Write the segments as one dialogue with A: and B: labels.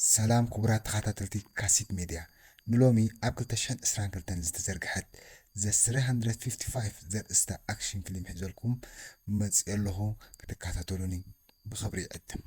A: سلام كبرات تخاتلتي كاسيت ميديا نلومي قبل تشهد إسران كلتن زتزرقحت ذا 355 زر استا أكشن فيلم حزولكم مزيل له كتكاتلوني بخبري قدم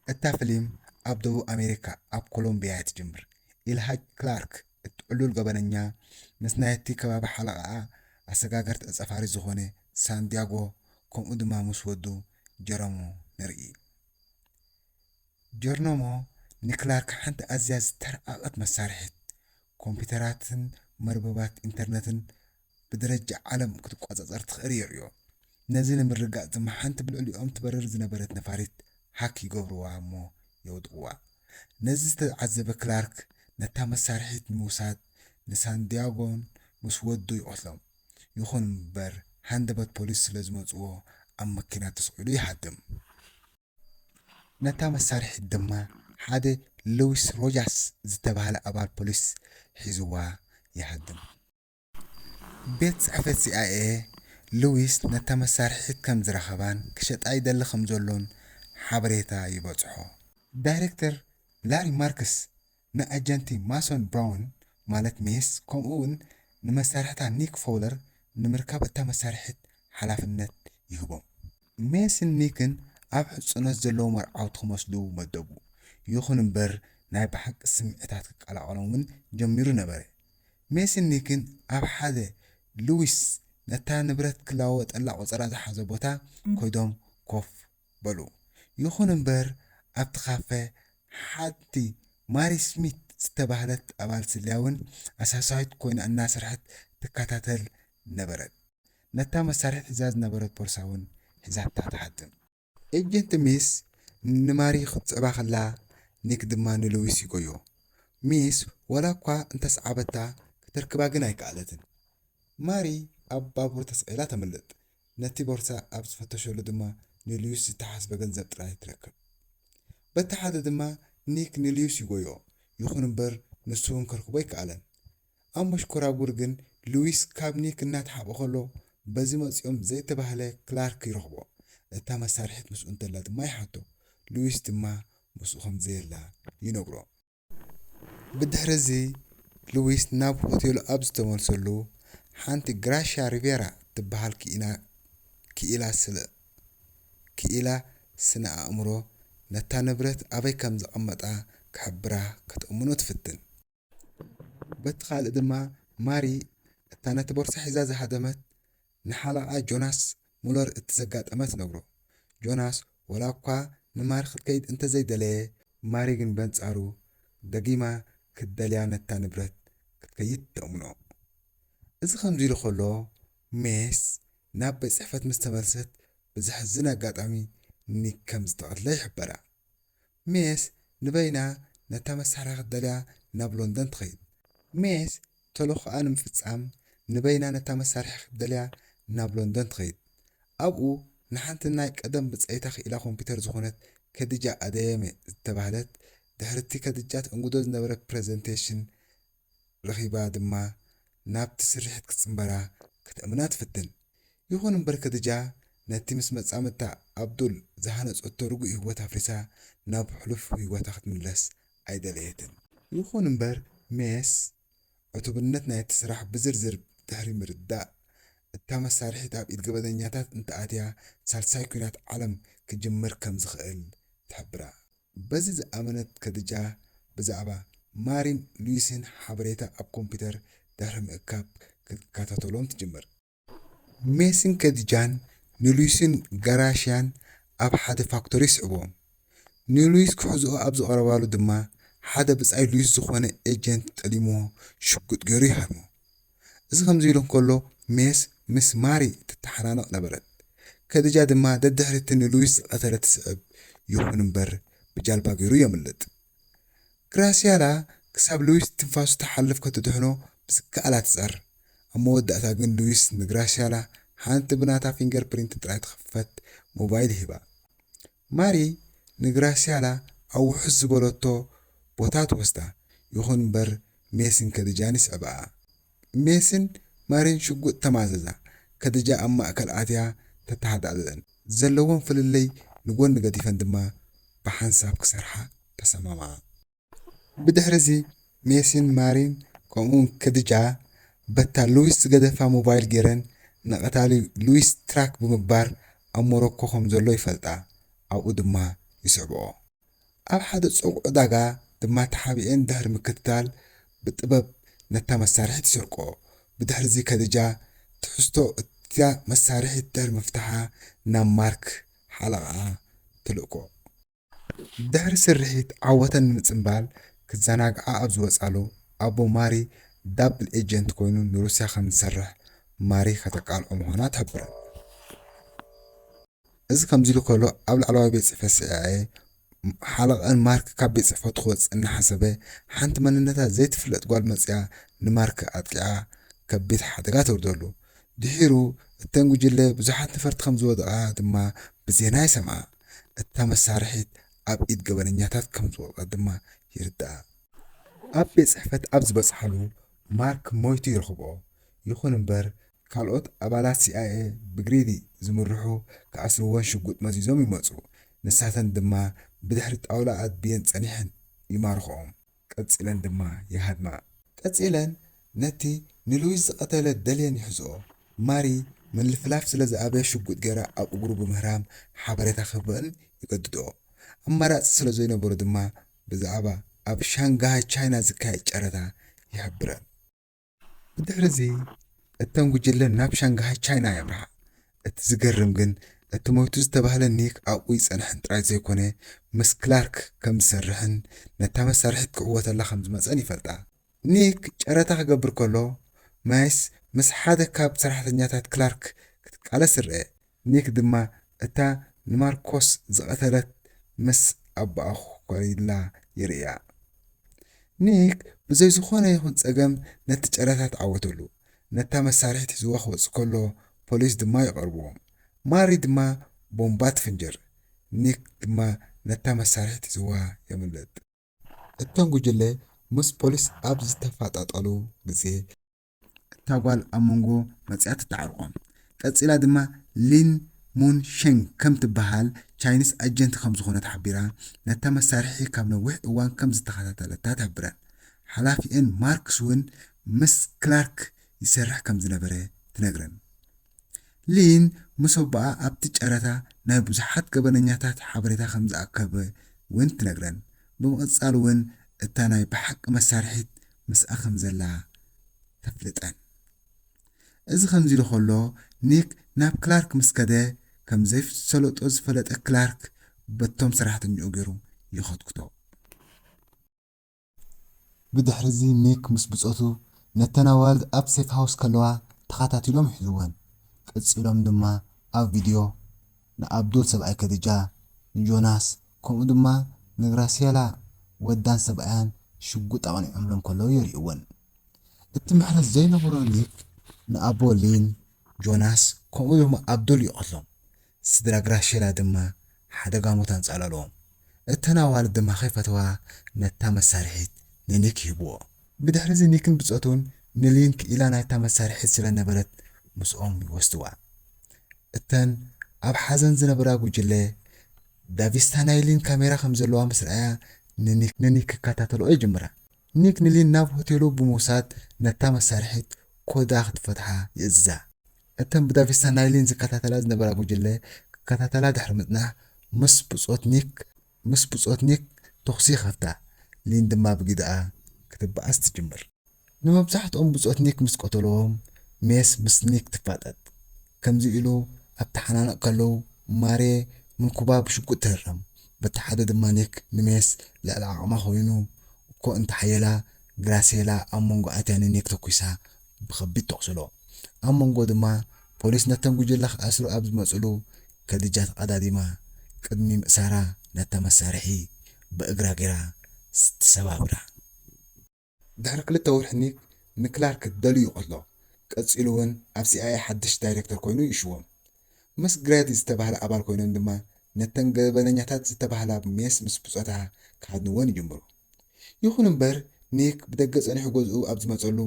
A: اتا فيلم أبدو أمريكا أب كولومبيا تجمر إلهاج كلارك تقولوا القبنانيا مسنايتي كباب حلقة أساقاقرت أسافاري زخوني ساندياغو كم أدما مسودو جرمو نرئي جرنمو نكلارك حنت أزياز ترقاقت مسارحت كمبيوتراتن مربوبات انترنتن بدرجة عالم كتبقى زرت خريريو نزل من رقاق زما حنت بالعلي أم تبرر زنبرت نفاريت حكي قبروا عمو يوضقوا نزل عزب كلارك نتا مسارحت موساد نسان دياغون مسودو يقلم يخون بر هندبت بوليس لازموزوه أما كنا تسقلو يحدم نتا مسارح الدماء حدا لويس روجاس زتبهال أبال بوليس حزوا يهدم بيت صحفة CIA لويس نتا مسارح كم زرخبان كشت أيضا لخمزولون حبريتا يبصحو دايركتر لاري ماركس نا أجنتي ماسون براون مالت ميس كومون نمسارحتا نيك فولر نمركب اتا مسارحت حلافنت يهبم ميسن نيكن أب حصنات زلو مرعاو تخمسلو مدبو يخون امبر ناي بحق سمعتات على علومن جميرو نبري ميسن نيكن أب حدا لويس نتا نبرت كلاوت ألا وزرات حزبوتا كويدوم كوف بلو يخون امبر أب تخافة حدي ماري سميت استبهلت أبال سلياون أساسايت كوين الناس رحت تكاتاتل نبرت نتا مسارح إزاز نبرت بورساون حزاب تحدم إجنت ميس نماري خد صباح الله نيك دمان لويس يقولو ميس ولا قا انت صعبتا كتركبا جناي قالتن ماري أب بابور تسئلة تملت نتي بورصة أب فتشوا لدما نلويس تحسب جنزب تراي تركب بتحدد دما نيك نلويس يقولو يخون بر نسون كركباي قالن أمش كورا بورجن لويس كاب نيك النات حاب خلو بزمت يوم زي تبهله كلارك يرخبو اتا مسارحت مسؤول تلاد ما يحطو لويس تما مسؤول زيلا ينقرو بدهرزي لويس ناب هوتيل أبز تمرسلو حانت غراشيا ريفيرا تبهال كإلا سنة أمرو نتا نبرت أبي كم زقمتا كحبرا كتأمنو تفتن بتخال دما ماري تانت بورصة حزازة هدمت نحلقة جوناس مولر اتزقات أمت نقرو جوناس ولا قا نمارخ كيد انت زي دلي ماريغن بنت أرو دقيمة كدليان التانبرت كتكيد تأمنو إذا خمزي لخلو ميس ناب بصحفة مستمرست بزحزنا قاطعمي نيك كم زتقت لا يحبرا ميس نبينا نتامس حرق الدليا ناب لندن تخيد ميس تلوخ أنا مفتعم نبينا نتامس حرق الدليا ناب لندن تخيد أبو نحنت نايك قدم بصيتخ إلى كمبيوتر زخونت كدجا أديمة تبعلت دهرتي كدجات انقدوز نبرة برزنتيشن رخيبا دما ناب تسريحت كتنبرا كتأمنات فتن يخون مبر كدجا نتي مسمت عمتا عبدول زهانت أتورقو إهوات فريسا ناب حلف إهوات أخت من لس أيدا ليتن يخون مبر ميس عطبنتنا يتسرح بزرزر دهري مرداء التام السارحي تاب إتقبضنياتات انت آتيا سالساي كونات عالم كجمر كم زخيل تحبرا بزيز أمنت كدجا بزعبا مارين لويسين حبريتا أب كمبيوتر دهرم إكاب كاتاتولوم تجمر ميسين كدجان نلويسين غراشيان أب حد فاكتوري سعبوم نلويس كحزو أبزو أروالو دما حدا بسعي لويس زخواني ايجنت تليمو شكوت جوري هرمو إذا خمزيلون كله ميس مس ماري تتحرانق نبرت كدجا دما ددهرتن لويس قتلت سعب يخون مبر بجالبا غيرو يملت كراسيالا كساب لويس تنفاسو تحلف كتدهنو بسكالا تسعر أما ودأتا جن لويس نغراسيالا حانت بناتا فينجر برينت تراي تخفت موبايل هبا ماري نغراسيالا أو حز بولوتو بوتات وستا يخون بر ميسن كدجاني سعبا ميسن مارين شقوق تماززا كدجا أما أكل آتيا ተተሓዳደን ዘለዎም ፍልልይ ንጎኒ ገዲፈን ድማ ብሓንሳብ ክሰርሓ ተሰማምዓ ብድሕሪዚ ሜስን ማሪን ከምኡውን ከድጃ በታ ሉዊስ ዝገደፋ ሞባይል ገይረን ንቐታሊ ሉዊስ ትራክ ብምግባር ኣብ ሞሮኮ ከም ዘሎ ይፈልጣ ኣብኡ ድማ ይስዕብኦ ኣብ ሓደ ጽጉዕ ዕዳጋ ድማ ተሓቢአን ድሕሪ ምክትታል ብጥበብ ነታ መሳርሒት ይሰርቆ ብድሕሪዚ ከድጃ ትሕዝቶ እታ መሳርሒት ድሕሪ ምፍታሓ ናብ ማርክ ሓለቓ ትልእኮ ድሕሪ ስርሒት ዓወተን ንምጽምባል ክዘናግዓ ኣብ ዝወጻሉ ኣቦ ማሪ ዳብል ኤጀንት ኮይኑ ንሩስያ ከም ዝሰርሕ ማሪ ከተቃልዖ ምዃና ትሕብረን እዚ ከምዚ ኢሉ ከሎ ኣብ ላዕለዋይ ቤት ጽሕፈት CIA ሓለቐን ማርክ ካብ ቤት ጽሕፈቱ ክወፅእ እናሓሰበ ሓንቲ መንነታ ዘይትፍለጥ ጓል መፅያ ንማርክ ኣጥቂዓ ከቢድ ሓደጋ ተወርደሉ ድሒሩ እተን ጉጅለ ብዙሓት ነፈርቲ ከም ዝወድቓ ድማ ብዜና ይሰምዓ እታ መሳርሒት ኣብ ኢድ ገበነኛታት ከም ዝወድቐት ድማ ይርዳእ ኣብ ቤት ጽሕፈት ኣብ ዝበፅሓሉ ማርክ ሞይቱ ይረኽቦ ይኹን እምበር ካልኦት ኣባላት CIA ብግሪዲ ዝምርሑ ከኣስርዎን ሽጉጥ መዚዞም ይመፁ ንሳተን ድማ ብድሕሪ ጣውላ ኣድብየን ጸኒሐን ይማርኽኦም ቀፂለን ድማ ይሃድማ ቀፂለን ነቲ ንሉዊስ ዝቐተለ ደልየን ይሕዝኦ ማሪ ምልፍላፍ ስለ ዝኣበየ ሽጉጥ ገይራ ኣብ እግሩ ብምህራም ሓበሬታ ክህበን ይገድድኦ ኣማራፂ ስለ ዘይነበሩ ድማ ብዛዕባ ኣብ ሻንጋሃይ ቻይና ዝካየድ ጨረታ ይሕብረን ብድሕሪዚ እተን ጉጅለ ናብ ሻንጋሃይ ቻይና የምርሓ እቲ ዝገርም ግን እቲ ሞይቱ ዝተባህለ ኒክ ኣብኡ ይጸንሐን ጥራይ ዘይኮነ ምስ ክላርክ ከም ዝሰርሕን ነታ መሳርሒት ክዕወተላ ከም ዝመፀን ይፈልጣ ኒክ ጨረታ ክገብር ከሎ ማይስ ምስ ሓደ ካብ ሰራሕተኛታት ክላርክ ክትቃለስ ይርአ ኒክ ድማ እታ ንማርኮስ ዝቐተለት ምስ ኣባኣ ኮይላ ይርያ ኒክ ብዘይ ዝኾነ ይኹን ፀገም ነቲ ጨረታ ተዓወተሉ ነታ መሳርሒት ሒዝዋ ክወፅእ ከሎ ፖሊስ ድማ ይቐርብዎም ማሪ ድማ ቦምባ ትፍንጅር ኒክ ድማ ነታ መሳርሒት ሒዝዋ የምልጥ እተን ጉጅለ ምስ ፖሊስ ኣብ ዝተፋጣጠሉ ግዜ እታ ጓል ኣብ መንጎ መፅያ ትተዓርቆም ቀፂላ ድማ ሊን ሙን ሸንግ ከም ትበሃል ቻይኒስ ኣጀንት ከም ዝኾነት ሓቢራ ነታ መሳርሒ ካብ ነዊሕ እዋን ከም ዝተኸታተለታ ትሕብረን ሓላፊአን ማርክስ እውን ምስ ክላርክ ይሰርሕ ከም ዝነበረ ትነግረን ሊን ምስ ኣቦኣ ኣብቲ ጨረታ ናይ ብዙሓት ገበነኛታት ሓበሬታ ከም ዝኣከበ እውን ትነግረን ብምቕፃል እውን እታ ናይ ብሓቂ መሳርሒት ምስኣ ከም ዘላ ተፍልጠን እዚ ከምዚ ኢሉ ከሎ ኒክ ናብ ክላርክ ምስ ከደ ከም ዘይሰለጦ ዝፈለጠ ክላርክ በቶም ሰራሕተኛኡ ገይሩ ይኸትኩቶ ብድሕሪዚ ኒክ ምስ ብፆቱ ነተን ኣዋልድ ኣብ ሴፍ ሃውስ ከለዋ ተኸታቲሎም ይሕዝወን ቀፂሎም ድማ ኣብ ቪድዮ ንኣብዱል ሰብኣይ ከድጃ ንጆናስ ከምኡ ድማ ንግራሲያላ ወዳን ሰብኣያን ሽጉጥ ኣቐኒዖምሎም ከለዉ የርእይወን እቲ ምሕረት ዘይነበሮ ኒክ ንኣቦ ሊን ጆናስ ከምኡ ድማ ኣብዱል ይቐትሎም ስድራ ግራሲያላ ድማ ሓደጋ ሞት ኣንጻለለዎም እተን ኣዋልድ ድማ ከይፈተዋ ነታ መሳርሒት ንኒክ ይህብዎ ብድሕሪዚ ኒክን ብፆቱን ንሊን ክኢላ ናይታ መሳርሒት ስለነበረት ምስኦም ይወስድዋ እተን ኣብ ሓዘን ዝነበራ ጉጅለ ዳቪስታ ናይ ሊን ካሜራ ከም ዘለዋ ምስ ረኣያ ንኒክ ክከታተልኦ ይጅምራ ኒክ ንሊን ናብ ሆቴሉ ብምውሳድ ነታ መሳርሒት ኮዳ ክትፈትሓ ይእዝዛ እተን ብዳቪስታ ናይ ሊን ዝከታተላ ዝነበራ ጉጅለ ክከታተላ ድሕሪ ምጽናሕ ምስ ብፆት ኒክ ተኽሲ ይኸፍታ ሊን ድማ ብጊድኣ ክትበኣስ ትጅምር ንመብዛሕትኦም ብፆት ኒክ ምስ ቆተልዎም ሜስ ምስ ኒክ ትፋጠጥ ከምዚ ኢሉ ኣብ ተሓናነቕ ከለዉ ማሬ ምንኩባ ብሽጉጥ ትህረም በቲ ሓደ ድማ ኒክ ንሜስ ልዕሊ ዓቕማ ኮይኑ እኮ እንተሓየላ ግራሲያላ ኣብ መንጎ ኣትያ ንኒክ ተኩሳ ብከቢድ ተቕስሎ ኣብ መንጎ ድማ ፖሊስ ነተን ጉጅለ ክኣስሩ ኣብ ዝመፅሉ ከድጃ ተቐዳዲማ ቅድሚ ምእሳራ ነታ መሳርሒ ብእግራ ገይራ ትሰባብራ ድሕሪ 2 ወርሒ ኒክ ንክላርክ ደልዩ ይቆትሎ ቀፂሉ እውን ኣብ CIA ሓድሽ ዳይሬክተር ኮይኑ ይሽዎም ምስ ግሬዲ ዝተባህለ ኣባል ኮይኖም ድማ ነተን ገበነኛታት ዝተባህላ ሜስ ምስ ብፆታ ካድንወን ይጅምሩ ይኹን እምበር ኒክ ብደገ ፀኒሑ ገዝኡ ኣብ ዝመፀሉ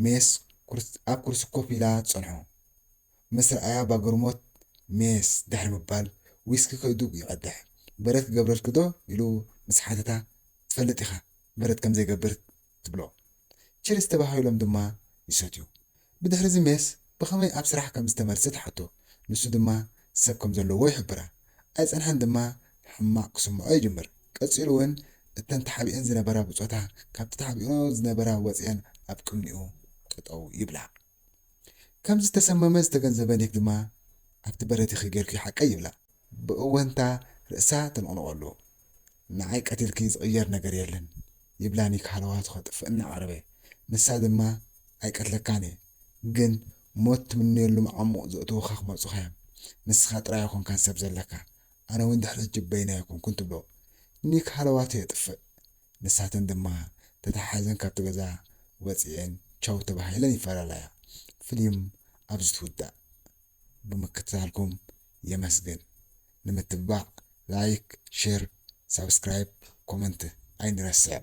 A: ሜስ ኣብ ኩርሲ ኮፍ ኢላ ፀንሖ ምስ ረኣያ ባግርሞት ሜስ ድሕሪ ምባል ዊስኪ ከይዱ ይቐድሕ በረት ክገብረልክ ዶ ኢሉ ምስ ሓተታ ትፈልጥ ኢኻ በረት ከም ዘይገብር ትብሎ ችርስ ተባሂሎም ድማ ይሰትዩ ብድሕሪ እዚ ሜስ ብኸመይ ኣብ ስራሕ ከም ዝተመርሰ ትሓቶ ንሱ ድማ ሰብ ከም ዘለዎ ይሕብራ ኣይፀንሐን ድማ ሕማቕ ክስምዖ ይጅምር ቀፂሉ እውን እተን ተሓቢአን ዝነበራ ብፆታ ካብቲ ተሓቢኦ ዝነበራ ወፂአን ኣብ ቅድሚኡ ጠጠው ይብላ ከም ዝተሰመመ ዝተገንዘበ ኒክ ድማ ኣብቲ በረት ይኺ ጌርኩ ይሓቀይ ይብላ ብእወንታ ርእሳ ተንቕንቐሉ ንዓይ ቀቲልኪ ዝቕየር ነገር የለን ይብላ ኒክ ሃለዋቱ ከጥፍእ እናቐረበ ንሳ ድማ ኣይቀትለካን እየ ግን ሞት ትምነየሉ ዓሙቕ ዘእትውኻ ክመፁኻ እዮም ንስኻ ጥራይ ኣይኮንካን ሰብ ዘለካ ኣነ እውን ድሕሪ ሕጂ በይና ኣይኮንኩን ትብሎ ኒክ ሃለዋቱ የጥፍእ ንሳተን ድማ ተተሓዘን ካብቲ ገዛ ወፂአን ቻው ተባሂለን ይፈላለያ ፍልዮም ኣብዚ ትውዳእ ብምክትታልኩም የመስግን ንምትባዕ ላይክ ሼር ሳብስክራይብ ኮመንት ኣይንረስዕ